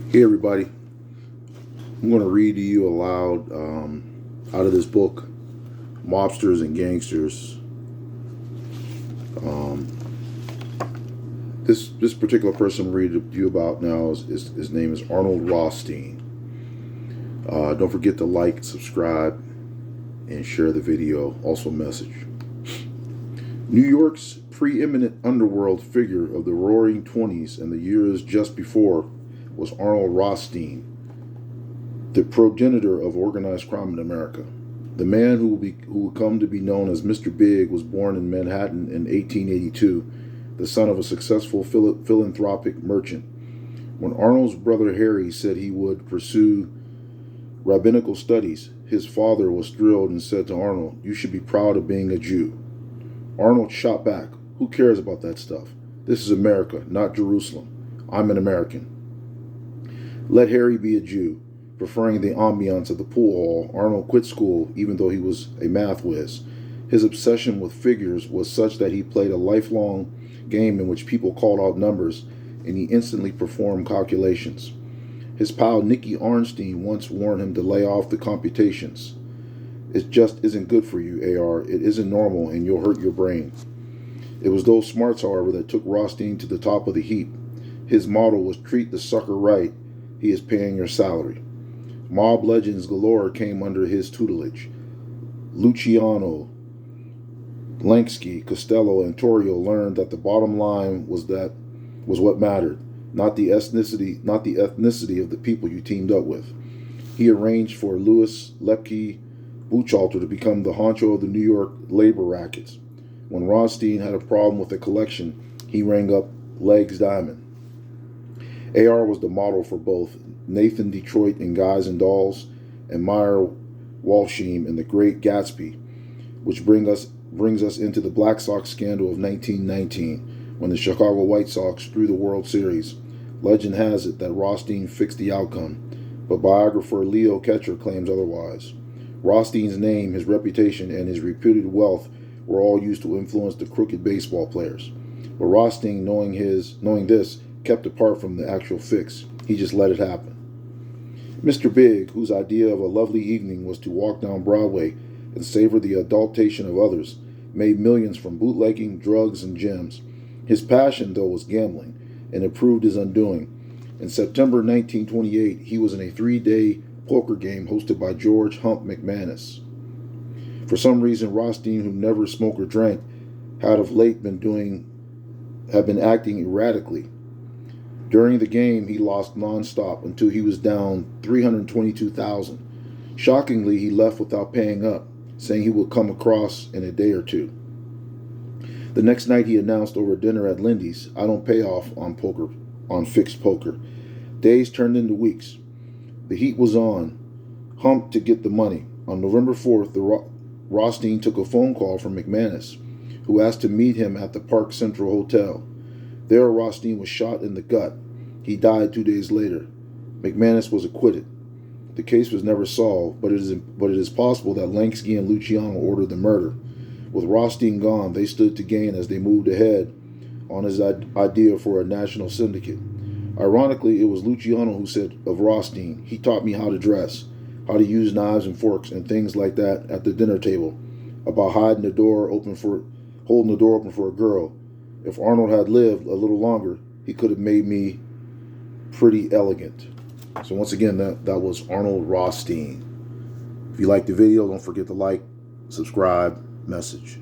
Hey everybody, I'm going to read to you aloud out of this book, Mobsters and Gangsters. Um, this particular person I'm reading to you about now his name is Arnold Rothstein. Don't forget to like, subscribe, and share the video. Also, message. New York's preeminent underworld figure of the Roaring Twenties and the years just before was Arnold Rothstein, the progenitor of organized crime in America. The man who would come to be known as Mr. Big was born in Manhattan in 1882, the son of a successful philanthropic merchant. When Arnold's brother Harry said he would pursue rabbinical studies, his father was thrilled and said to Arnold, "You should be proud of being a Jew." Arnold shot back, "Who cares about that stuff? This is America, not Jerusalem. I'm an American." Let Harry be a Jew. Preferring the ambiance of the pool hall, Arnold quit school even though he was a math whiz. His obsession with figures was such that he played a lifelong game in which people called out numbers and he instantly performed calculations. His pal Nicky Arnstein once warned him to lay off the computations. "It just isn't good for you, AR. It isn't normal and you'll hurt your brain." It was those smarts, however, that took Rothstein to the top of the heap. His motto was treat the sucker right. He is paying your salary. Mob legends galore came under his tutelage. Luciano, Lansky, Costello, and Torrio learned that the bottom line was what mattered, not the ethnicity of the people you teamed up with. He arranged for Louis Lepke Buchalter to become the honcho of the New York labor rackets. When Rothstein had a problem with a collection, he rang up Legs Diamond. AR was the model for both Nathan Detroit in Guys and Dolls and Meyer Walsheim in The Great Gatsby, which brings us into the Black Sox scandal of 1919 when the Chicago White Sox threw the World Series. Legend has it that Rothstein fixed the outcome, but biographer Leo Ketcher claims otherwise. Rothstein's name, his reputation, and his reputed wealth were all used to influence the crooked baseball players. But Rothstein, knowing this, kept apart from the actual fix. He just let it happen. Mr. Big, whose idea of a lovely evening was to walk down Broadway and savor the adultation of others, made millions from bootlegging, drugs, and gems. His passion, though, was gambling, and it proved his undoing. In September 1928, he was in a 3-day poker game hosted by George "Hump" McManus. For some reason, Rothstein, who never smoked or drank, had of late been acting erratically. During the game, he lost nonstop until he was down $322,000. Shockingly, he left without paying up, saying he would come across in a day or two. The next night, he announced over dinner at Lindy's, "I don't pay off on fixed poker." Days turned into weeks. The heat was on. Hump to get the money. On November 4th, Rothstein took a phone call from McManus, who asked to meet him at the Park Central Hotel. There, Rothstein was shot in the gut. He died 2 days later. McManus was acquitted. The case was never solved, but it is possible that Lansky and Luciano ordered the murder. With Rothstein gone, they stood to gain as they moved ahead on his idea for a national syndicate. Ironically, it was Luciano who said of Rothstein, "He taught me how to dress, how to use knives and forks and things like that at the dinner table, about holding the door open for a girl. If Arnold had lived a little longer, he could have made me pretty elegant." So once again, that was Arnold Rothstein. If you liked the video, don't forget to like, subscribe, message.